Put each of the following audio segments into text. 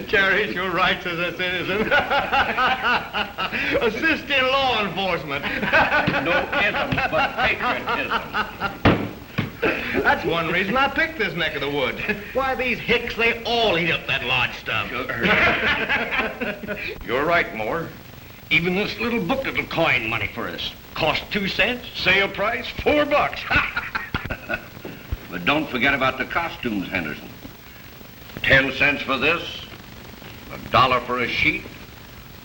Cherish your rights as a citizen. Assist in law enforcement. No isms, but patriotism. That's one reason I picked this neck of the woods. Why, these hicks, they all eat up that lodge stuff. You're right, Moore. Even this little booklet will coin money for us. Cost 2 cents, sale price $4. But don't forget about the costumes, Henderson. 10 cents for this, $1 for a sheet.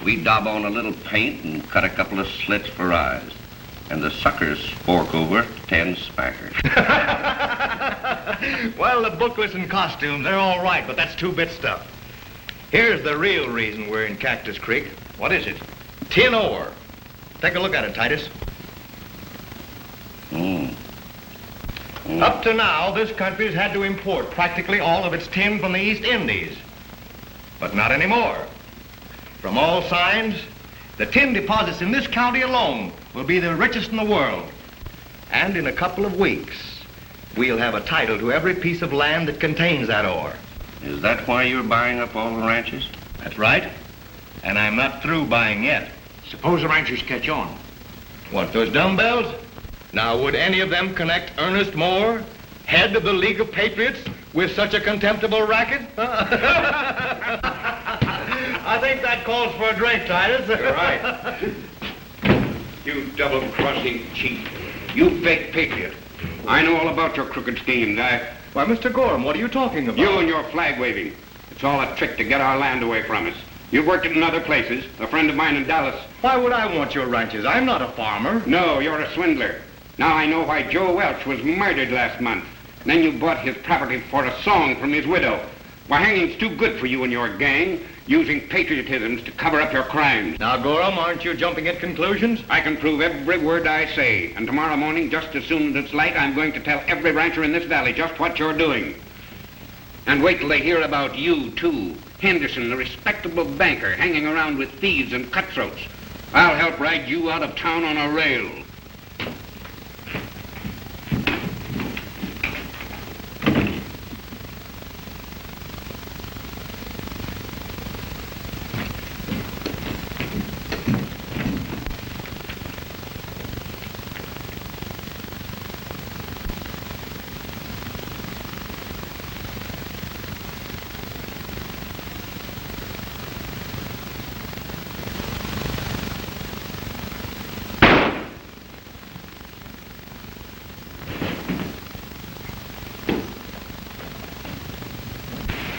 We daub on a little paint and cut a couple of slits for eyes. And the suckers fork over 10 spackers. Well, the booklets and costumes, they're all right, but that's 2-bit stuff. Here's the real reason we're in Cactus Creek. What is it? Tin ore. Take a look at it, Titus. Up to now, this country's had to import practically all of its tin from the East Indies. But not anymore. From all signs, the tin deposits in this county alone will be the richest in the world. And in a couple of weeks, we'll have a title to every piece of land that contains that ore. Is that why you're buying up all the ranches? That's right. And I'm not through buying yet. Suppose the ranchers catch on. What, those dumbbells? Now, would any of them connect Ernest Moore, head of the League of Patriots, with such a contemptible racket? I think that calls for a drink, Titus. You're right. You double-crossing cheat. You fake patriot. I know all about your crooked schemes. Why, Mr. Gorham, what are you talking about? You and your flag waving. It's all a trick to get our land away from us. You've worked it in other places. A friend of mine in Dallas. Why would I want your ranches? I'm not a farmer. No, you're a swindler. Now I know why Joe Welch was murdered last month. Then you bought his property for a song from his widow. Why, hanging's too good for you and your gang, using patriotisms to cover up your crimes. Now, Gorham, aren't you jumping at conclusions? I can prove every word I say. And tomorrow morning, just as soon as it's light, I'm going to tell every rancher in this valley just what you're doing. And wait till they hear about you, too. Henderson, the respectable banker, hanging around with thieves and cutthroats. I'll help ride you out of town on a rail.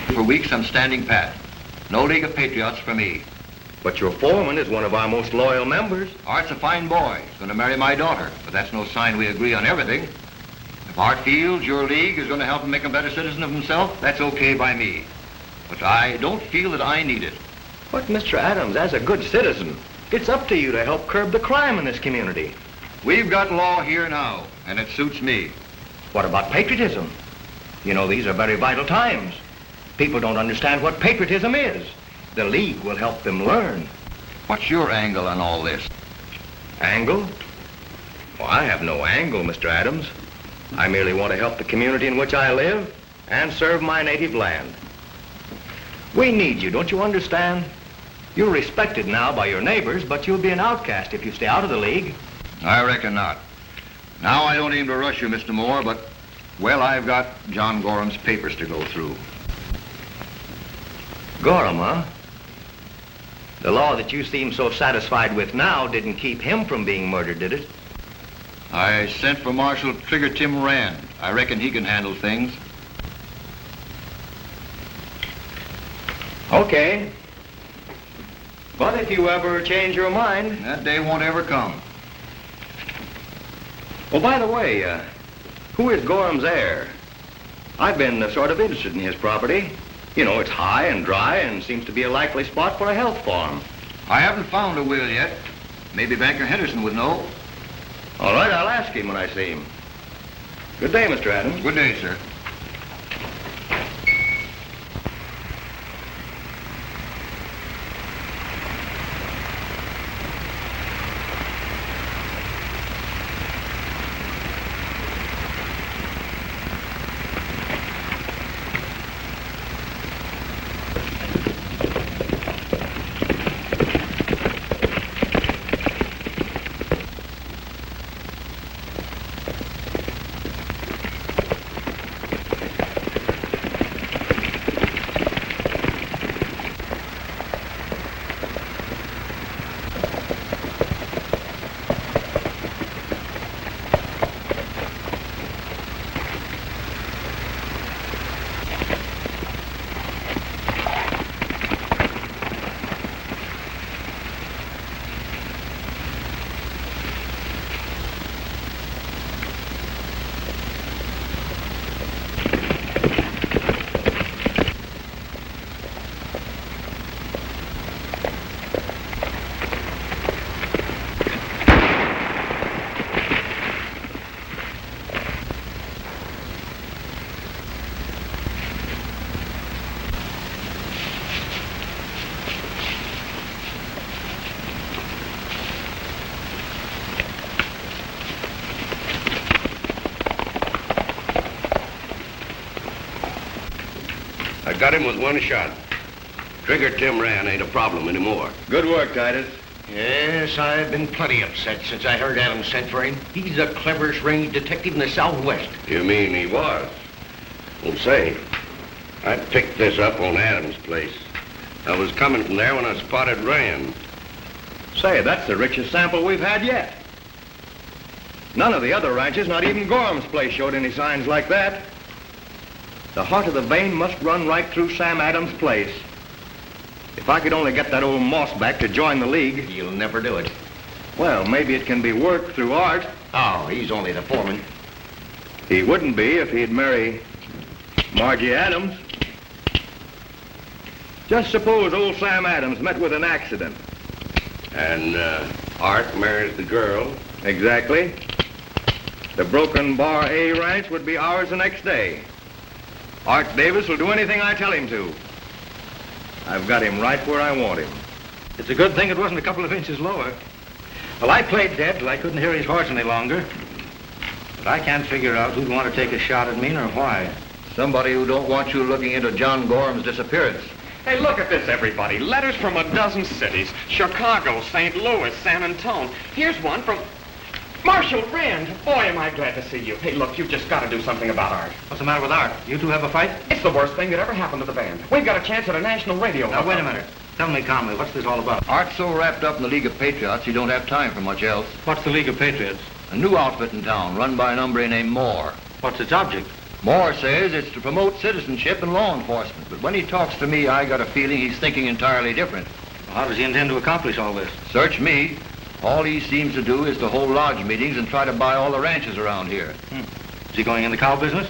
For weeks, I'm standing pat. No League of Patriots for me. But your foreman is one of our most loyal members. Art's a fine boy. He's going to marry my daughter, but that's no sign we agree on everything. If Art feels your league is going to help him make a better citizen of himself, that's okay by me. But I don't feel that I need it. But, Mr. Adams, as a good citizen, it's up to you to help curb the crime in this community. We've got law here now, and it suits me. What about patriotism? You know, these are very vital times. People don't understand what patriotism is. The League will help them learn. What's your angle on all this? Angle? Well, I have no angle, Mr. Adams. I merely want to help the community in which I live and serve my native land. We need you, don't you understand? You're respected now by your neighbors, but you'll be an outcast if you stay out of the League. I reckon not. Now I don't aim to rush you, Mr. Moore, but, well, I've got John Gorham's papers to go through. Gorham, huh? The law that you seem so satisfied with now didn't keep him from being murdered, did it? I sent for Marshal Trigger Tim Rand. I reckon he can handle things. Okay. But if you ever change your mind... That day won't ever come. Well, by the way, who is Gorham's heir? I've been sort of interested in his property. You know, it's high and dry and seems to be a likely spot for a health farm. I haven't found a will yet. Maybe Banker Henderson would know. All right, I'll ask him when I see him. Good day, Mr. Adams. Good day, sir. got him with one shot. Trigger Tim ran ain't a problem anymore. Good work, Titus. Yes, I've been plenty upset since I heard Adams sent for him. He's the cleverest range detective in the Southwest. You mean he was? Well, say, I picked this up on Adams' place. I was coming from there when I spotted Rand. Say, that's the richest sample we've had yet. None of the other ranches, not even Gorham's place, showed any signs like that. The heart of the vein must run right through Sam Adams' place. If I could only get that old Moss back to join the league. You'll never do it. Well, maybe it can be worked through Art. Oh, he's only the foreman. He wouldn't be if he'd marry Margie Adams. Just suppose old Sam Adams met with an accident. And Art marries the girl. Exactly. The Broken Bar A ranch would be ours the next day. Art Davis will do anything I tell him to. I've got him right where I want him. It's a good thing it wasn't a couple of inches lower. Well, I played dead till I couldn't hear his horse any longer. But I can't figure out who'd want to take a shot at me nor why. Somebody who don't want you looking into John Gorham's disappearance. Hey, look at this, everybody. Letters from a dozen cities. Chicago, St. Louis, San Antone. Here's one from Marshall Rand. Boy, am I glad to see you. Hey, look, you've just got to do something about Art. What's the matter with Art? You two have a fight? It's the worst thing that ever happened to the band. We've got a chance at a national radio. Now, wait a minute. Tell me calmly, what's this all about? Art's so wrapped up in the League of Patriots, he don't have time for much else. What's the League of Patriots? A new outfit in town, run by an hombre named Moore. What's its object? Moore says it's to promote citizenship and law enforcement. But when he talks to me, I got a feeling he's thinking entirely different. Well, how does he intend to accomplish all this? Search me. All he seems to do is to hold lodge meetings and try to buy all the ranches around here. Is he going in the cow business?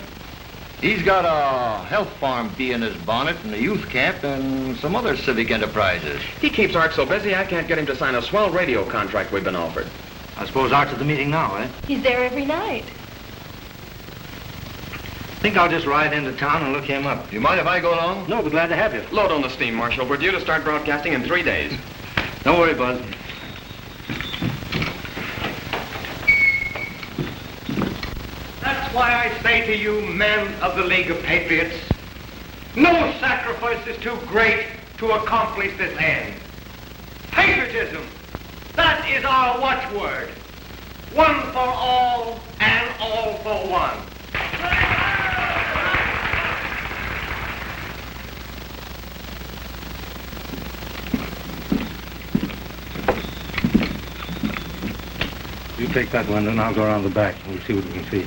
He's got a health farm bee in his bonnet and a youth camp and some other civic enterprises. He keeps Art so busy, I can't get him to sign a swell radio contract we've been offered. I suppose Art's at the meeting now, eh? He's there every night. I think I'll just ride into town and look him up. Do you mind if I go along? No, we're glad to have you. Load on the steam, Marshal. We're due to start broadcasting in 3 days. Don't worry, Buzz. That's why I say to you, men of the League of Patriots, no sacrifice is too great to accomplish this end. Patriotism, that is our watchword. One for all and all for one. You take that one, and I'll go around the back. We'll see what we can see.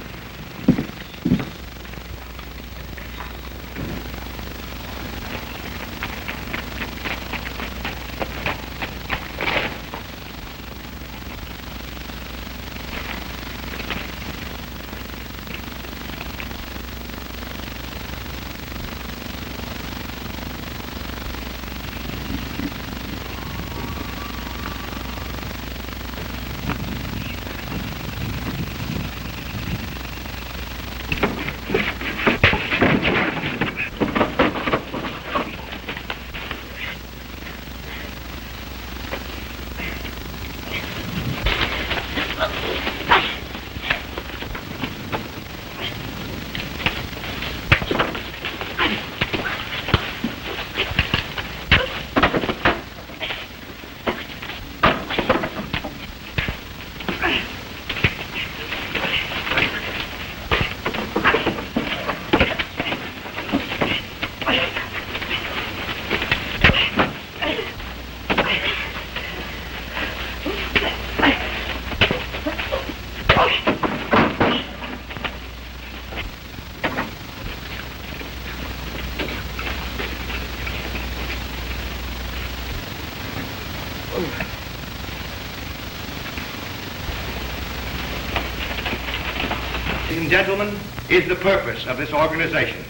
Ladies and gentlemen, is the purpose of this organization.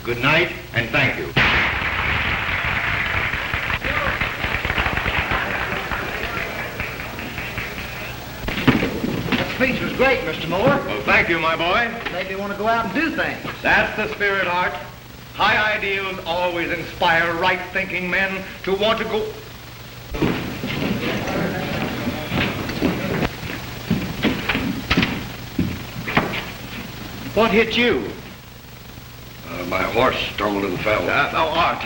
Good night, and thank you. That speech was great, Mr. Moore. Well, thank you, my boy. Made me want to go out and do things. That's the spirit, Art. High ideals always inspire right-thinking men to want to go... What hit you? My horse stumbled and fell. Art,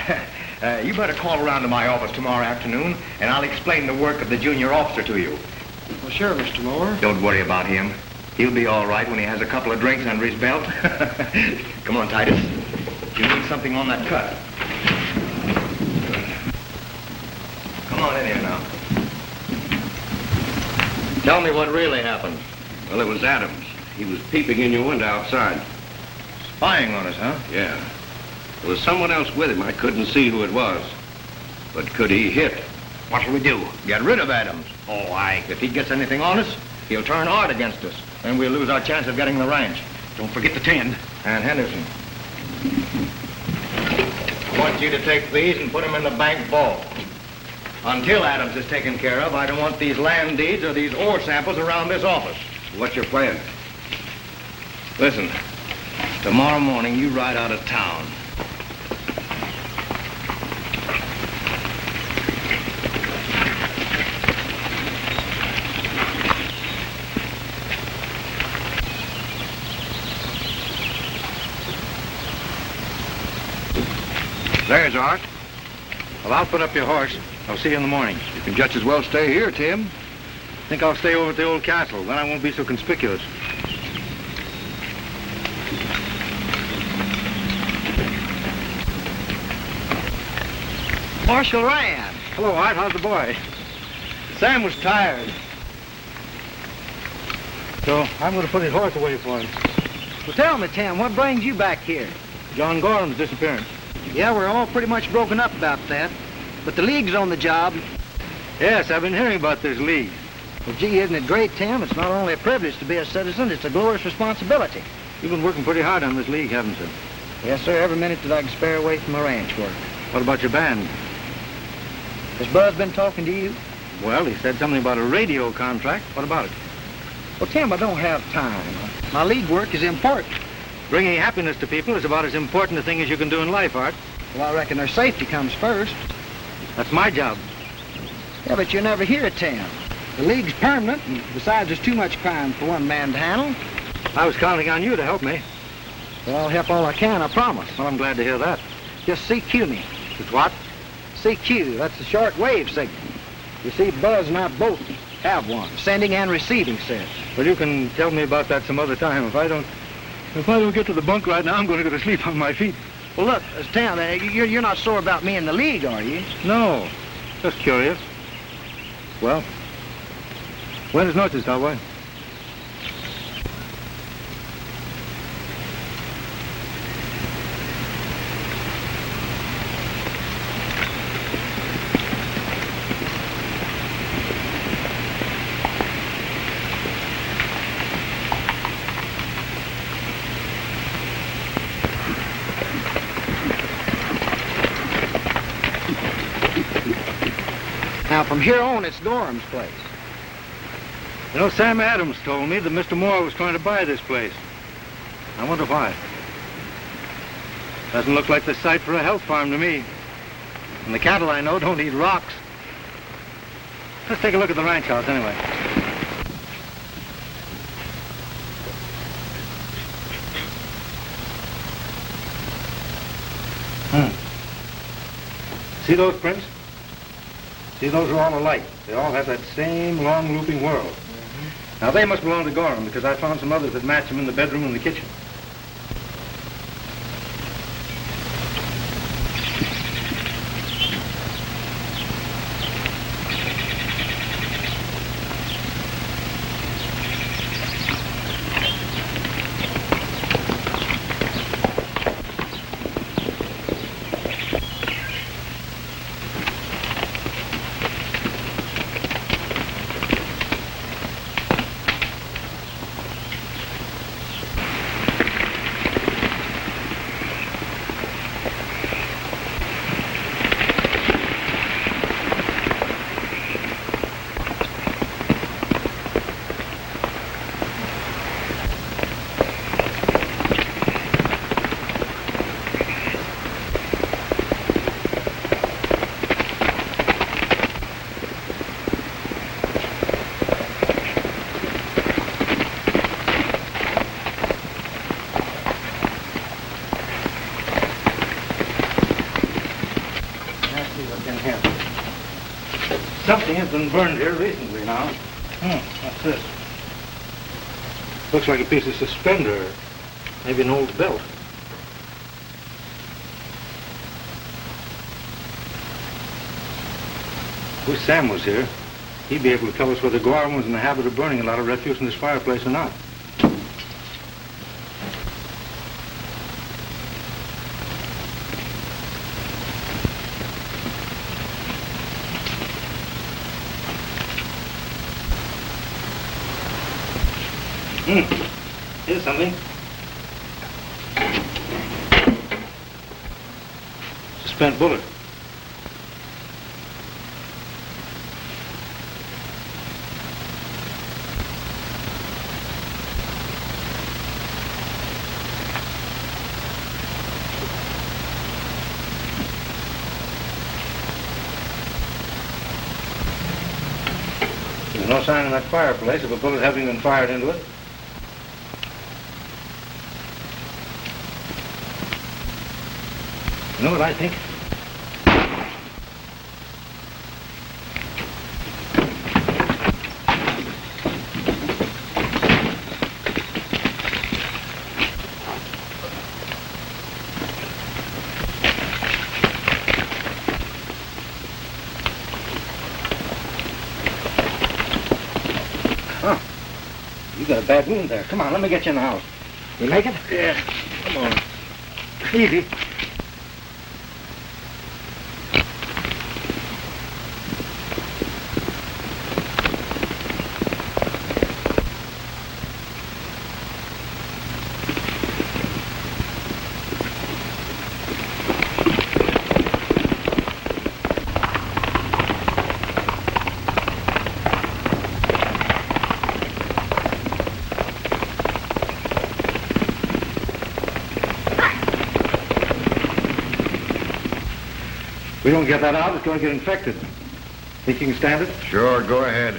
you better call around to my office tomorrow afternoon, and I'll explain the work of the junior officer to you. Well, sure, Mr. Moore. Don't worry about him. He'll be all right when he has a couple of drinks under his belt. Come on, Titus. You need something on that cut. Come on in here now. Tell me what really happened. Well, it was Adams. He was peeping in your window outside. Spying on us, huh? Yeah. There was someone else with him. I couldn't see who it was. But could he hit? What shall we do? Get rid of Adams. Oh, if he gets anything on us, he'll turn hard against us. Then we'll lose our chance of getting the ranch. Don't forget the tin. And Henderson. I want you to take these and put them in the bank vault. Until Adams is taken care of, I don't want these land deeds or these ore samples around this office. What's your plan? Listen, tomorrow morning you ride out of town. There's Art. Well, I'll put up your horse. I'll see you in the morning. You can just as well stay here, Tim. Think I'll stay over at the old castle. Then I won't be so conspicuous. Marshal Rand. Hello, Art. How's the boy? Sam was tired. So I'm going to put his horse away for him. Well, tell me, Tim, what brings you back here? John Gorham's disappearance. Yeah, we're all pretty much broken up about that. But the League's on the job. Yes, I've been hearing about this league. Well, gee, isn't it great, Tim? It's not only a privilege to be a citizen, it's a glorious responsibility. You've been working pretty hard on this league, haven't you? Yes, sir, every minute that I can spare away from my ranch work. What about your band? Has Buzz been talking to you? Well, he said something about a radio contract. What about it? Well, Tim, I don't have time. My league work is important. Bringing happiness to people is about as important a thing as you can do in life, Art. Well, I reckon their safety comes first. That's my job. Yeah, but you never hear it, Tim. The League's permanent, and besides, there's too much crime for one man to handle. I was counting on you to help me. Well, I'll help all I can, I promise. Well, I'm glad to hear that. Just CQ me. It's what? CQ, that's the short wave signal. You see, Buzz and I both have one, sending and receiving sets. Well, you can tell me about that some other time. If I don't get to the bunk right now, I'm going to go to sleep on my feet. Well, look, Tim, you're not sore about me and the League, are you? No, just curious. Well, buenas noches, cowboy. Now, from here on, it's Gorham's place. You know, Sam Adams told me that Mr. Moore was trying to buy this place. I wonder why. Doesn't look like the site for a health farm to me. And the cattle I know don't eat rocks. Let's take a look at the ranch house anyway. See those prints? See, those are all alike. They all have that same long looping whorl. Now, they must belong to Gorham because I found some others that match them in the bedroom and the kitchen. has been burned here recently now. What's this? Looks like a piece of suspender. Maybe an old belt. Wish Sam was here. He'd be able to tell us whether Gorham was in the habit of burning a lot of refuse in this fireplace or not. Here's something. It's a spent bullet. There's no sign in that fireplace of a bullet having been fired into it. You know what I think? Huh. You got a bad wound there. Come on, let me get you in the house. You make it? Yeah. Come on. Easy. We don't get that out, it's going to get infected. Think you can stand it? Sure, go ahead.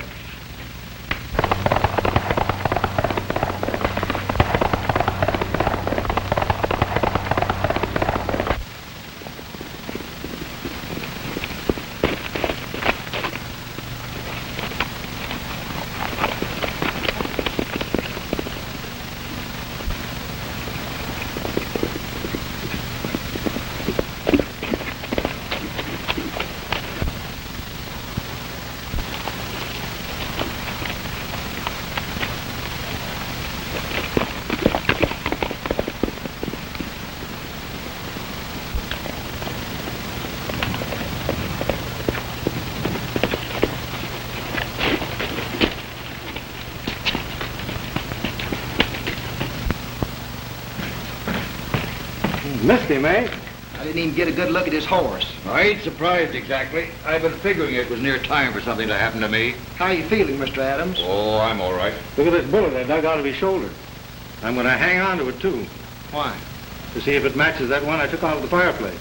Missed him, eh? I didn't even get a good look at his horse. I ain't surprised exactly. I've been figuring it was near time for something to happen to me. How are you feeling, Mr. Adams? Oh, I'm all right. Look at this bullet I dug out of his shoulder. I'm going to hang on to it, too. Why? To see if it matches that one I took out of the fireplace.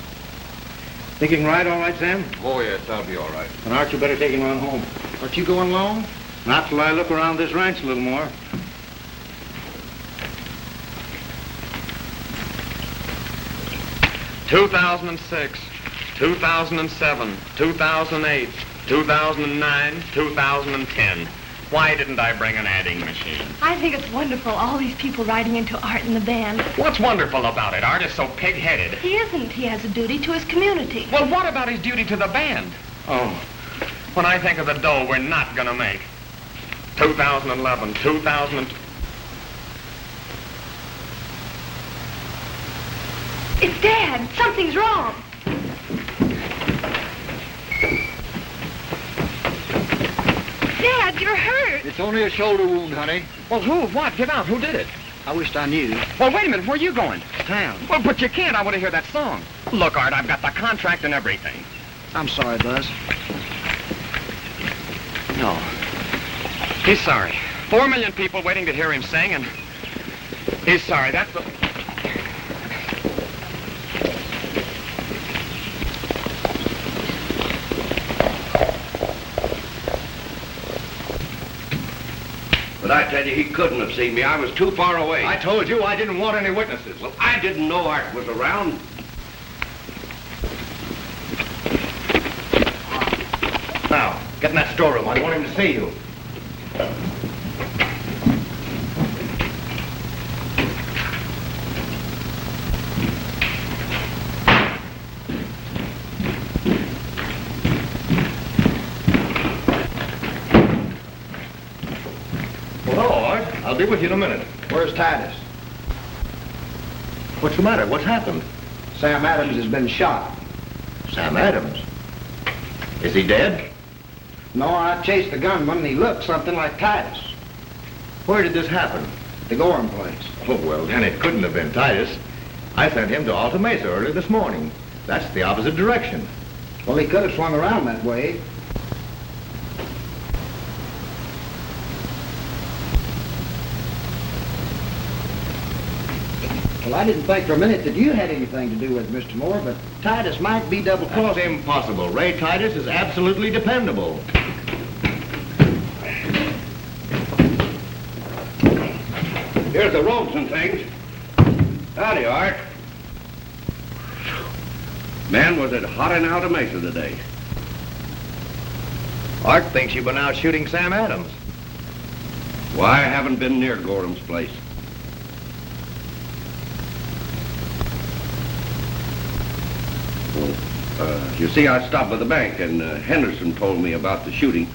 Think you can ride all right, Sam? Oh, yes, I'll be all right. Then Art, you better take him on home. Aren't you going long? Not till I look around this ranch a little more. "2006, 2007, 2008, 2009, 2010. Why didn't I bring an adding machine? I think it's wonderful, all these people riding into Art and the band. What's wonderful about it? Art is so pig-headed. He isn't. He has a duty to his community. Well, what about his duty to the band? Oh, when I think of the dough we're not gonna make. 2011, 2000... It's Dad. Something's wrong. Dad, you're hurt. It's only a shoulder wound, honey. Well, who? What? Get out. Who did it? I wished I knew. Well, wait a minute. Where are you going? Town. Well, but you can't. I want to hear that song. Look, Art, I've got the contract and everything. I'm sorry, Buzz. No. He's sorry. 4 million people waiting to hear him sing, and he's sorry. That's the... But I tell you, he couldn't have seen me. I was too far away. I told you I didn't want any witnesses. Well, I didn't know Art was around. Now, Get in that storeroom. I want him to see you. Well, hello, Art. I'll be with you in a minute. Where's Titus? What's the matter? What's happened? Sam Adams has been shot. Sam Adams? Is he dead? No, I chased the gunman and he looked something like Titus. Where did this happen? The Gorham place. Oh, well, then it couldn't have been Titus. I sent him to Alta Mesa early this morning. That's the opposite direction. Well, he could have swung around that way. Well, I didn't think for a minute that you had anything to do with it, Mr. Moore, but Titus might be That's double-crossed. impossible. Ray Titus is absolutely dependable. Here's the ropes and things. Howdy, Art. Man, was it hot in Alta Mesa today. Art thinks you've been out shooting Sam Adams. Why, I haven't been near Gorham's place. You see, I stopped by the bank, and Henderson told me about the shooting.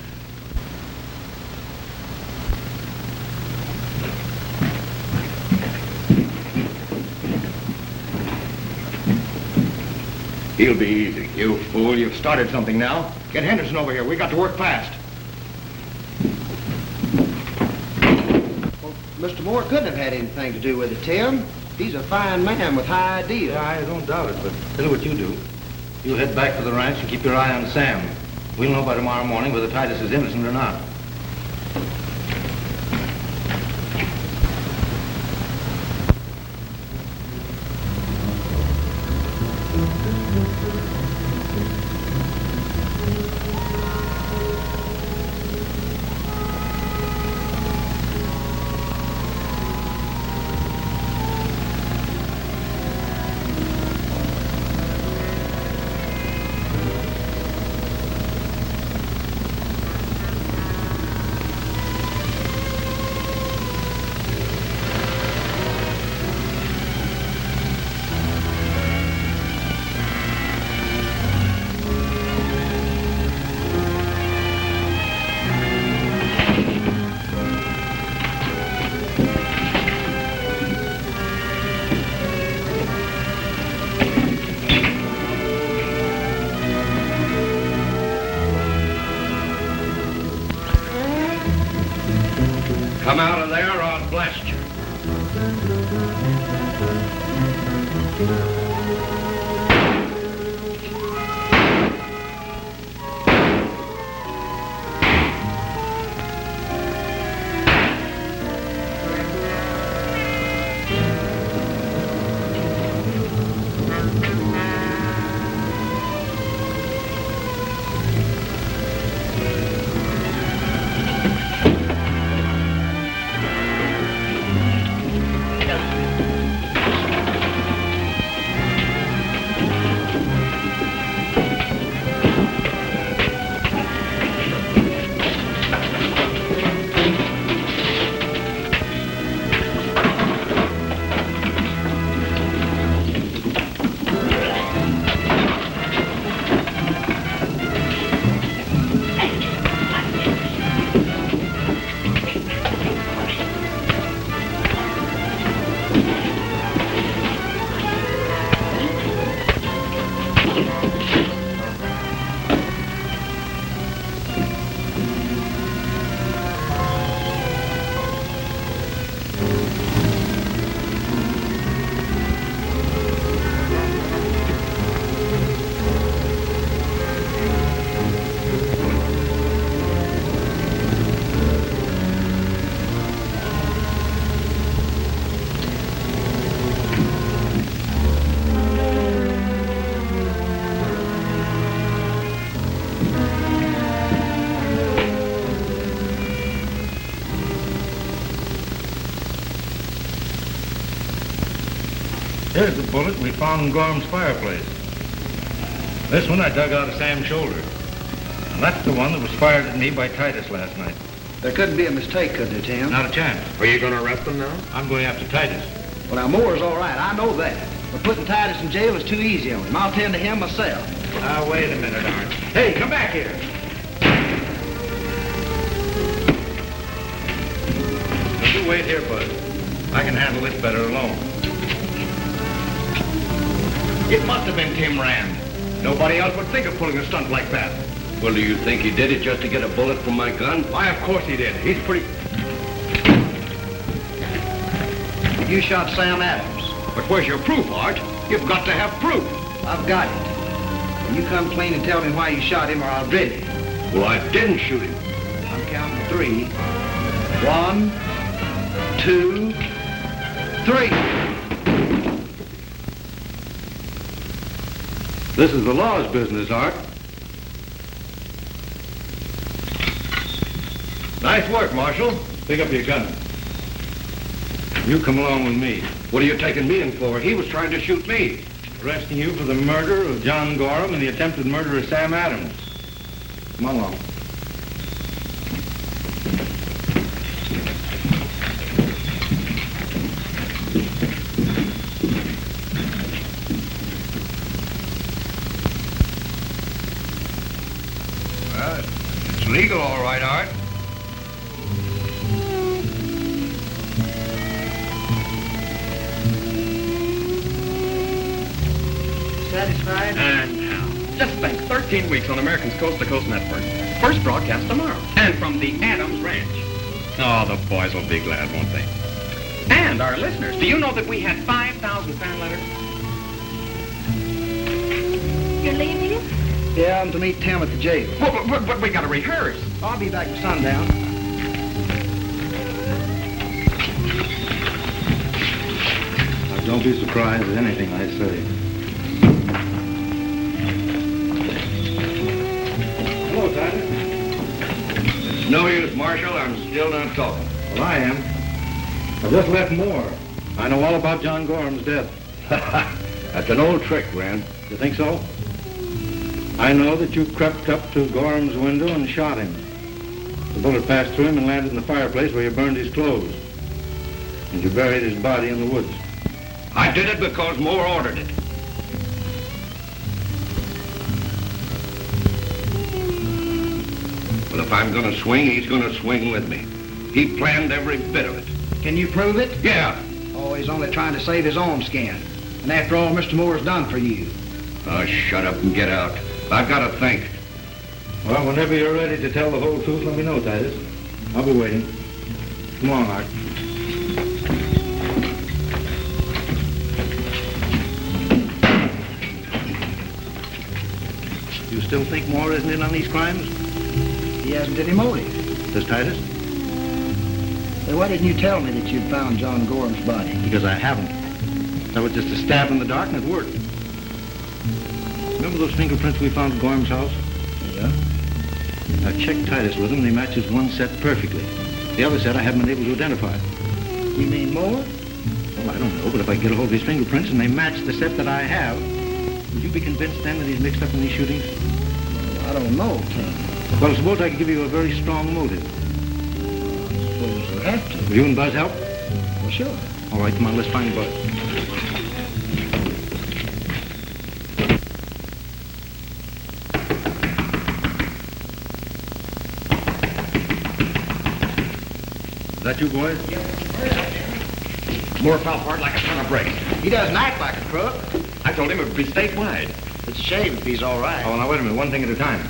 He'll be easy. You fool, you've started something now. Get Henderson over here. We got to work fast. Well, Mr. Moore couldn't have had anything to do with it, Tim. He's a fine man with high ideals. Yeah, I don't doubt it, but tell you what you do. You head back to the ranch and keep your eye on Sam. We'll know by tomorrow morning whether Titus is innocent or not. Come out of there or I'll blast you. Here's the bullet we found in Gorham's fireplace. This one I dug out of Sam's shoulder. That's the one that was fired at me by Titus last night. There couldn't be a mistake, could there, Tim? Not a chance. Are you going to arrest them now? I'm going after Titus. Well, now, Moore's all right. I know that. But putting Titus in jail is too easy on him. I'll tend to him myself. Now, wait a minute, Art. Hey, come back here. You wait here, Bud. I can handle this better alone. It must have been Tim Rand. Nobody else would think of pulling a stunt like that. Well, do you think he did it just to get a bullet from my gun? Why, of course he did. He's pretty... You shot Sam Adams. But where's your proof, Art? You've got to have proof. I've got it. And you come clean and tell me why you shot him or I'll drill you. Well, I didn't shoot him. I'm counting 3. 1, 2, 3. This is the law's business, Art. Nice work, Marshal. Pick up your gun. You come along with me. What are you taking me in for? He was trying to shoot me. Arresting you for the murder of John Gorham and the attempted murder of Sam Adams. Come along. Well, it's legal, all right, Art. Satisfied? And now, just think, 13 weeks on American's Coast to Coast Network. First broadcast tomorrow. And from the Adams Ranch. Oh, the boys will be glad, won't they? And our listeners, do you know that we had 5,000 fan letters? You're leaving? Yeah, I'm to meet Tim at the jail. But we got to rehearse. I'll be back at sundown. Now, don't be surprised at anything I say. Hello, Titus. It's no use, Marshal. I'm still not talking. Well, I am. I just left Moore. I know all about John Gorham's death. That's an old trick, Rand. You think so? I know that you crept up to Gorham's window and shot him. The bullet passed through him and landed in the fireplace where you burned his clothes. And you buried his body in the woods. I did it because Moore ordered it. Well, if I'm going to swing, he's going to swing with me. He planned every bit of it. Can you prove it? Yeah. Oh, he's only trying to save his own skin. And after all Mr. Moore's done for you. Oh, shut up and get out. I've got to think. Well, whenever you're ready to tell the whole truth, let me know, Titus. I'll be waiting. Come on, Art. You still think Moore isn't in on these crimes? He hasn't any motive. Does Titus? Then why didn't you tell me that you'd found John Gorham's body? Because I haven't. That was just a stab in the dark and it worked. Remember those fingerprints we found at Gorham's house? Yeah. I checked Titus with them and they match his one set perfectly. The other set I haven't been able to identify. You mean Moore? Well, I don't know, but if I get a hold of his fingerprints and they match the set that I have, would you be convinced then that he's mixed up in these shootings? Well, I don't know, Tim. Well, suppose I could give you a very strong motive. Suppose we'll have to. Will you and Buzz help? Well, sure. All right, come on, let's find Buzz. Is that you, boys? Moore fell hard like a ton of bricks. He doesn't act like a crook. I told him it would be statewide. It's a shame if he's all right. Oh, now, wait a minute. One thing at a time.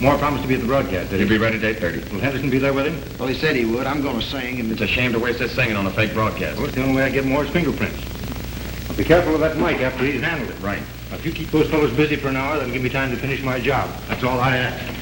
Moore promised to be at the broadcast, did he? He'll be ready at 8:30. Will Henderson be there with him? Well, he said he would. I'm going to sing, and It's a shame to waste this singing on a fake broadcast. Well, it's the only way I get Moore's fingerprints. I'll be careful of that mic after he's handled it. Right. Now, if you keep those fellows busy for an hour, that'll give me time to finish my job. That's all I ask.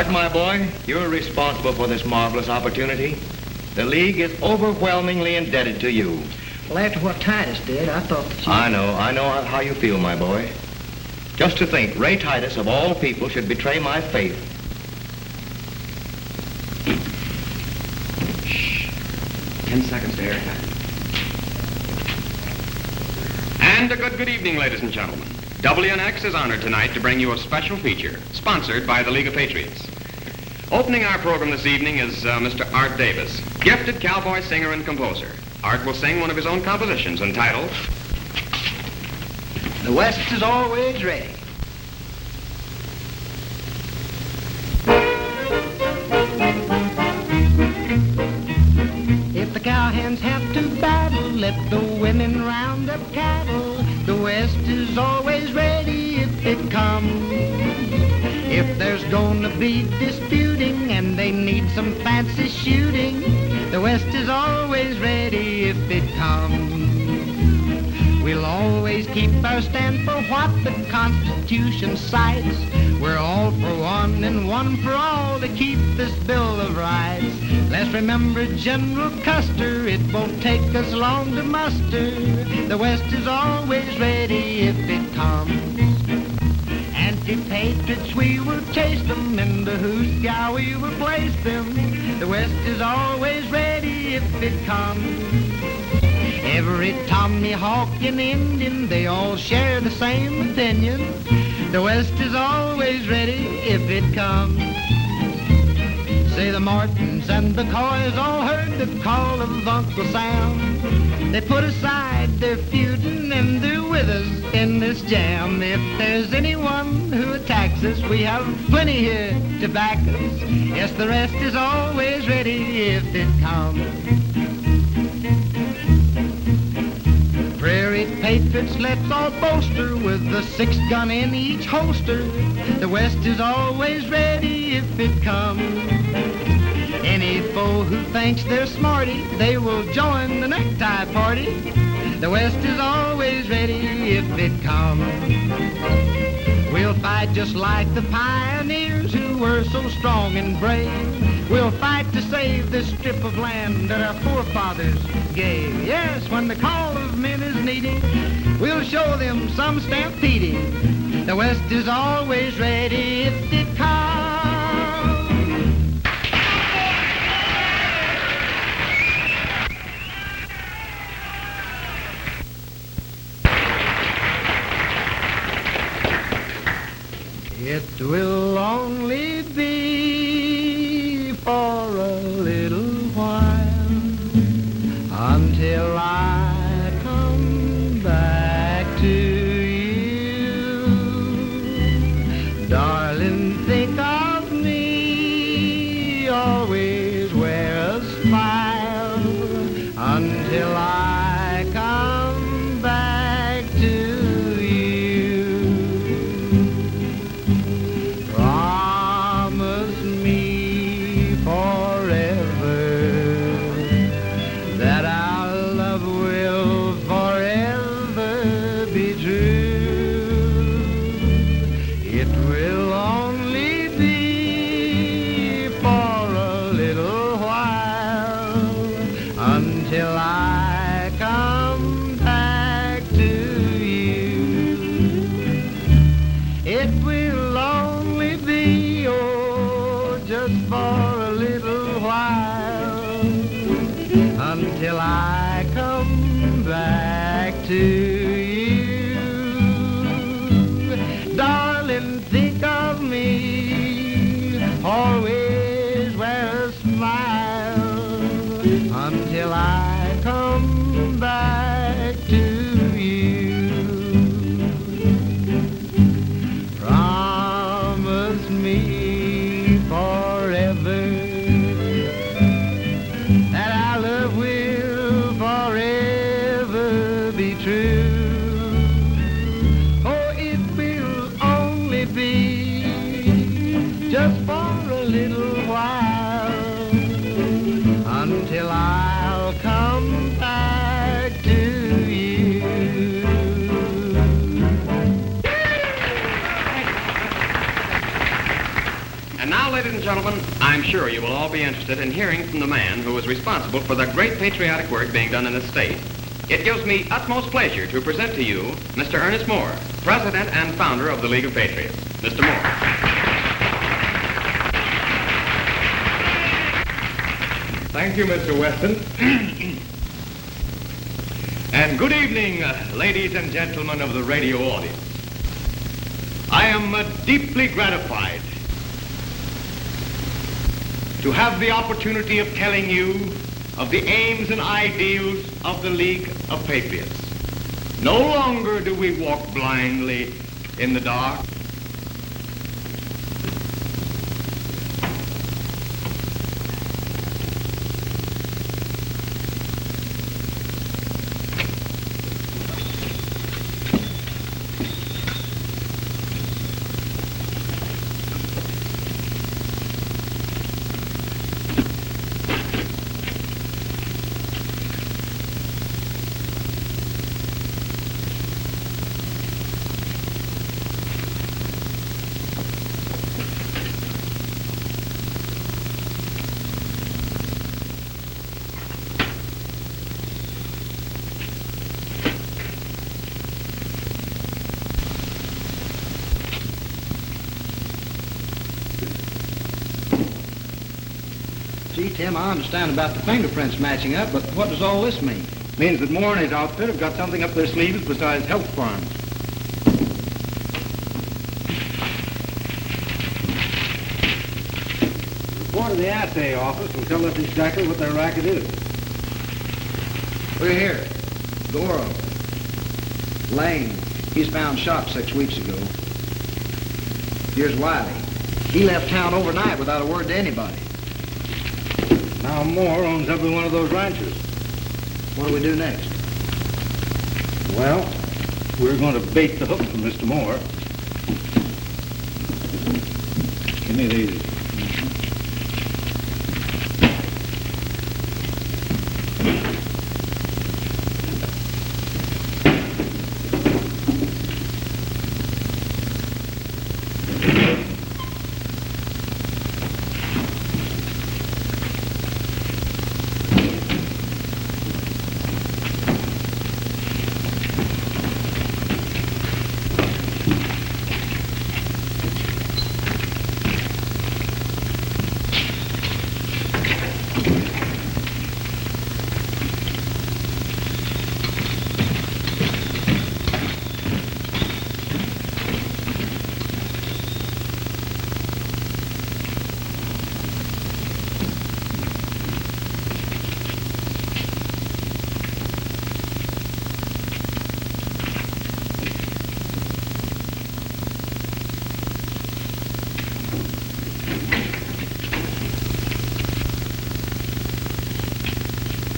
Art, my boy, you're responsible for this marvelous opportunity. The League is overwhelmingly indebted to you. Well, after what Titus did, I thought that you... I know how you feel, my boy. Just to think, Ray Titus, of all people, should betray my faith. Shh. 10 seconds to airtime. And a good evening, ladies and gentlemen. WNX is honored tonight to bring you a special feature, sponsored by the League of Patriots. Opening our program this evening is Mr. Art Davis, gifted cowboy singer and composer. Art will sing one of his own compositions entitled, The West is Always Ready. If the cowhands have to battle, let the women round up cattle. The West is always ready if it comes. If there's gonna be disputing and they need some fancy shooting, the West is always ready if it comes. We'll always keep our stand for what the Constitution cites. We're all for one and one for all to keep this Bill of Rights. Let's remember General Custer, it won't take us long to muster. The West is always ready if it comes. Anti-patriots, we will chase them, in the who's-ya we will place them. The West is always ready if it comes. Every Tommy Hawk and Indian, they all share the same opinion. The West is always ready if it comes. Say the Martins and the Coys all heard the call of Uncle Sam. They put aside their feuding and they're with us in this jam. If there's anyone who attacks us, we have plenty here to back us. Yes, the rest is always ready if it comes. Prairie patriots, let's all bolster with the 6-gun in each holster. The West is always ready if it comes. Any foe who thinks they're smarty, they will join the necktie party. The West is always ready if it comes. We'll fight just like the pioneers who were so strong and brave. We'll fight to save this strip of land that our forefathers gave. Yes, when the call of men is needed, we'll show them some stampeding. The West is always ready if it comes. It will only be for a little while until I come back to you. Darling, think of me, always wear a smile until I come back to you. Until I come back to you. It will only be, oh, just for a little while. Until I come back to you. Darling, think of me, always wear a smile. Until I come back to you. Promise me forever that our love will forever be true. gentlemen, I'm sure you will all be interested in hearing from the man who is responsible for the great patriotic work being done in this state. It gives me utmost pleasure to present to you Mr. Ernest Moore, President and founder of the League of Patriots. Mr. Moore. Thank you, Mr. Weston. And good evening, ladies and gentlemen of the radio audience. I am deeply gratified to have the opportunity of telling you of the aims and ideals of the League of Patriots. No longer do we walk blindly in the dark. Gee, Tim, I understand about the fingerprints matching up, but what does all this mean? Means that Moore and his outfit have got something up their sleeves besides health farms. The report of the assay office will tell us exactly what their racket is. We're here. Goro. Lane. He's found shot 6 weeks ago. Here's Wiley. He left town overnight without a word to anybody. Now Moore owns every one of those ranches. What do we do next? Well, we're going to bait the hook for Mr. Moore. Give me these.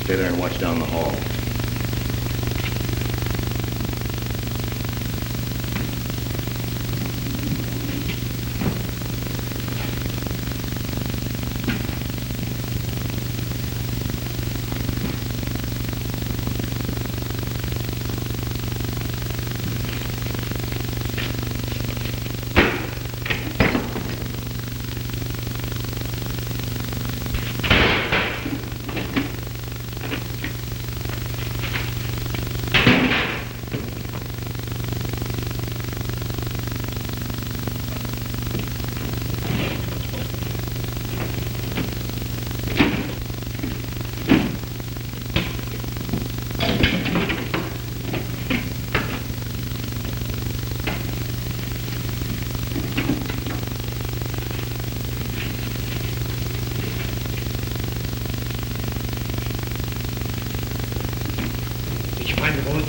Stay there and watch down the hall.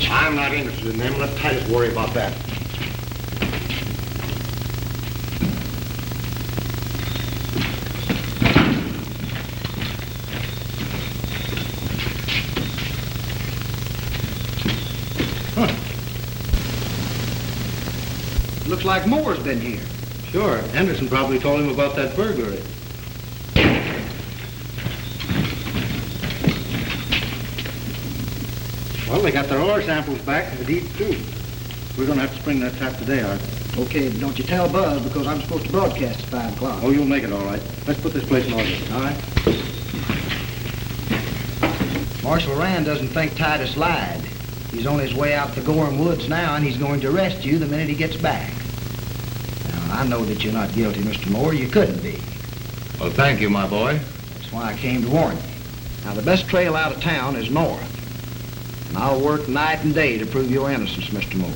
I'm not interested in them. Let Titus worry about that. Looks like Moore's been here. Sure. Henderson probably told him about that burglary. Well, they got their ore samples back for the deep, too. We're going to have to spring that tap today, Art. Okay, but don't you tell Buzz because I'm supposed to broadcast at 5 o'clock. Oh, you'll make it all right. Let's put this place in order. All right. Marshal Rand doesn't think Titus lied. He's on his way out to Gorham Woods now, and he's going to arrest you the minute he gets back. Now, I know that you're not guilty, Mr. Moore. You couldn't be. Well, thank you, my boy. That's why I came to warn you. Now, the best trail out of town is north. And I'll work night and day to prove your innocence, Mr. Moore.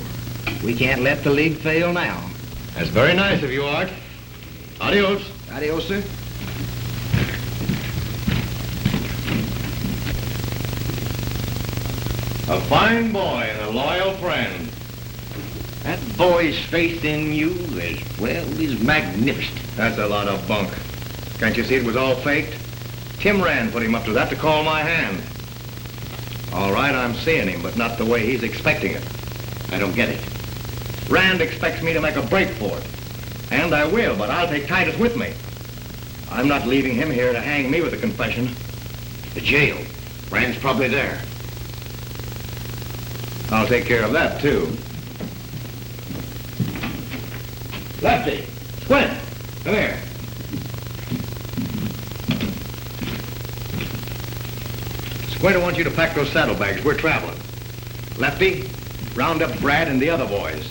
We can't let the League fail now. That's very nice of you, Art. Adios. Adios, sir. A fine boy and a loyal friend. That boy's faith in you is magnificent. That's a lot of bunk. Can't you see it was all faked? Tim Rand put him up to that to call my hand. All right, I'm seeing him, but not the way he's expecting it. I don't get it. Rand expects me to make a break for it. And I will, but I'll take Titus with me. I'm not leaving him here to hang me with a confession. The jail. Rand's probably there. I'll take care of that, too. Lefty, Squint, come here. Squint, I want you to pack those saddlebags. We're traveling. Lefty, round up Brad and the other boys.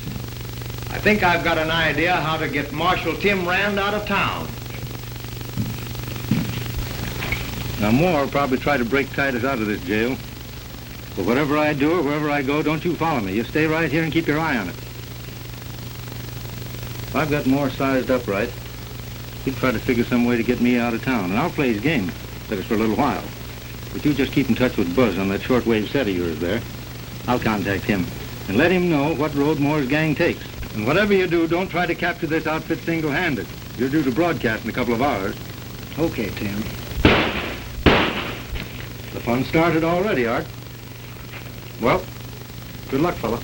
I think I've got an idea how to get Marshal Tim Rand out of town. Now, Moore will probably try to break Titus out of this jail. But whatever I do or wherever I go, don't you follow me. You stay right here and keep your eye on it. If I've got Moore sized up right, he'd try to figure some way to get me out of town. And I'll play his game, that is for a little while. But you just keep in touch with Buzz on that shortwave set of yours there. I'll contact him and let him know what road Moore's gang takes. And whatever you do, don't try to capture this outfit single-handed. You're due to broadcast in a couple of hours. Okay, Tim. The fun started already, Art. Well, good luck, fella.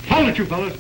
Hold it, you fellas.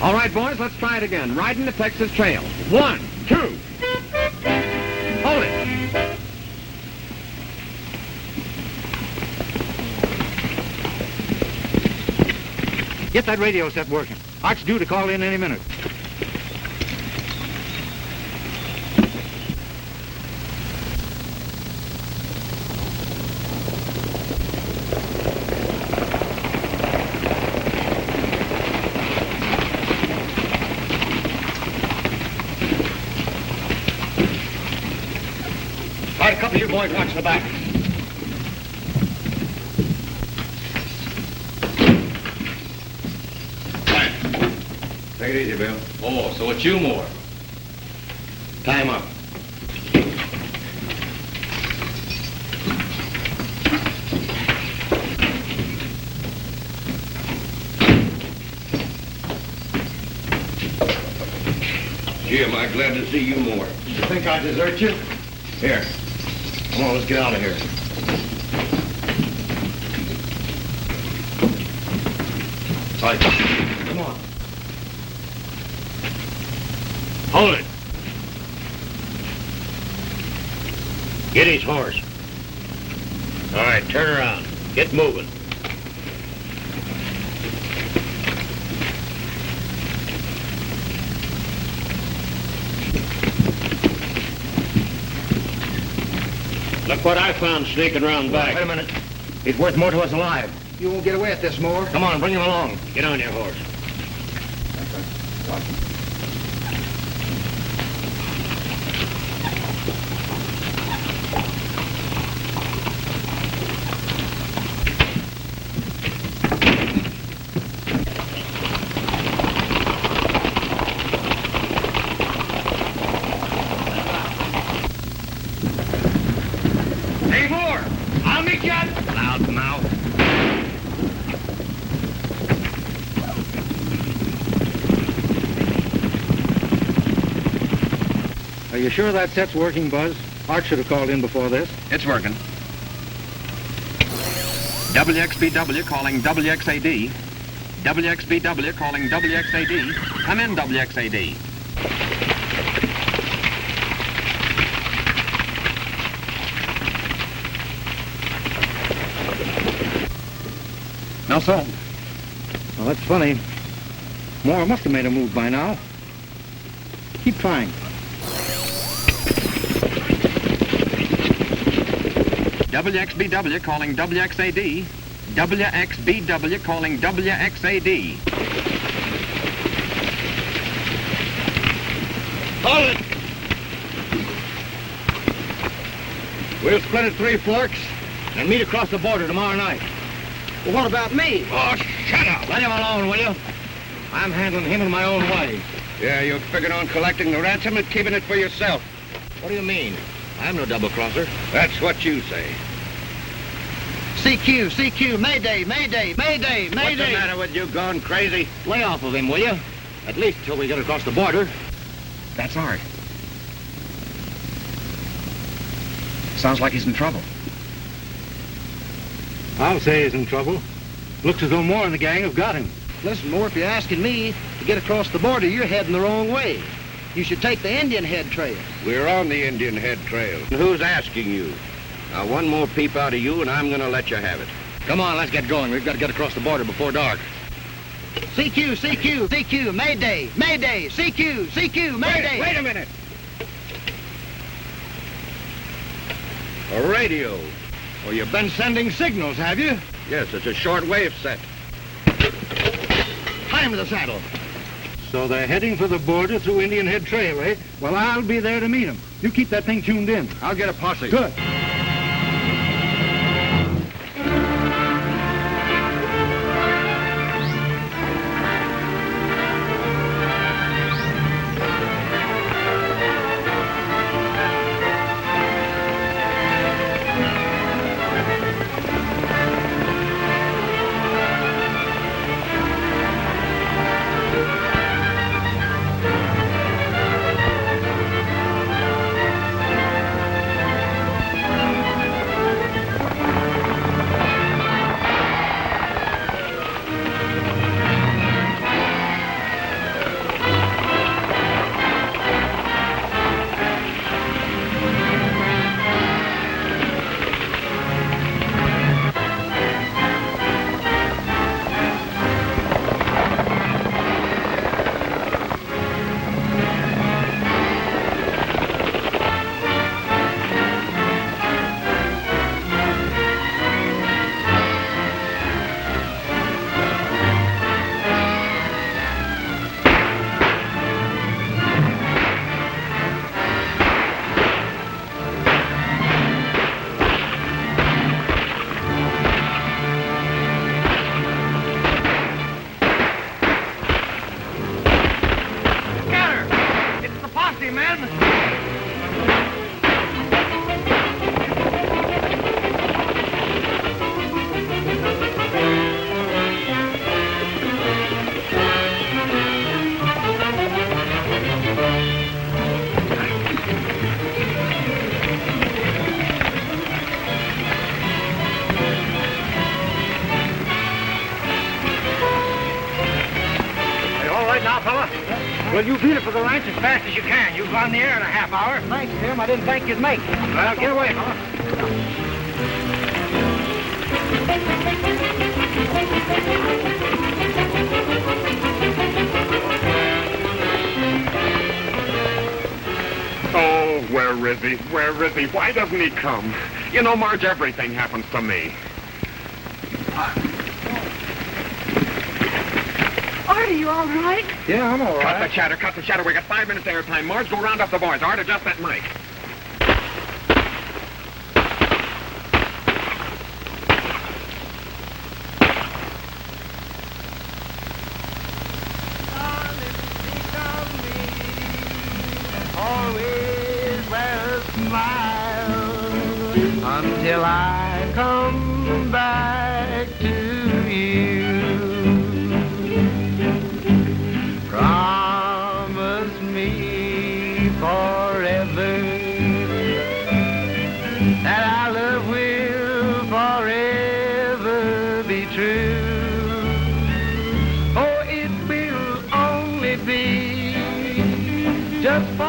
All right, boys, let's try it again. Riding the Texas Trail. 1, 2. Hold it. Get that radio set working. Art's due to call in any minute. All right, a couple of you boys watch the back. Take it easy, Bill. Oh, so it's you, Moore. Tie him up. Gee, am I glad to see you more. You think I desert you? Here. Come on, let's get out of here. Right. Come on. Hold it. Get his horse. All right, turn around. Get moving. Look what I found sneaking around back. Wait a minute. He's worth more to us alive. You won't get away at this, Moore. Come on, bring him along. Get on your horse. Hey, Moore! I'll meet you at... Loud mouth. Are you sure that set's working, Buzz? Art should have called in before this. It's working. WXBW calling WXAD. WXBW calling WXAD. Come in, WXAD. No, sir. Well, that's funny. Moore must have made a move by now. Keep trying. WXBW calling WXAD. WXBW calling WXAD. Hold it! We'll split at Three Forks and meet across the border tomorrow night. Well, what about me? Oh, shut up! Let him alone, will you? I'm handling him in my own way. Yeah, you figured on collecting the ransom and keeping it for yourself. What do you mean? I'm no double-crosser. That's what you say. CQ, CQ, Mayday, Mayday, Mayday, What's Mayday. the matter with you, gone crazy? Lay off of him, will you? At least till we get across the border. That's Art. Sounds like he's in trouble. I'll say he's in trouble. Looks as though Moore and the gang have got him. Listen, Moore, if you're asking me to get across the border, you're heading the wrong way. You should take the Indian Head Trail. We're on the Indian Head Trail. Who's asking you? Now, one more peep out of you, and I'm going to let you have it. Come on, let's get going. We've got to get across the border before dark. CQ, CQ, CQ, Mayday, Mayday, CQ, CQ, Mayday. Wait a minute. A radio. Well, you've been sending signals, have you? Yes, it's a short-wave set. Tie him to the saddle. So they're heading for the border through Indian Head Trail, eh? Well, I'll be there to meet them. You keep that thing tuned in. I'll get a posse. Good. Well, you beat it for the ranch as fast as you can. You'll be on the air in a half hour. Thanks, Tim. I didn't think you'd make it. Well, get away, fella. Oh, where is he? Where is he? Why doesn't he come? You know, Marge, everything happens to me. Art, are you all right? Yeah, I'm all Cut the right. chatter, cut the chatter. We got 5 minutes airtime. Marge, go round up the boys. Art, adjust that mic. Always wear a smile until I come back to you. Promise me forever that our love will forever be true. Oh, it will only be just for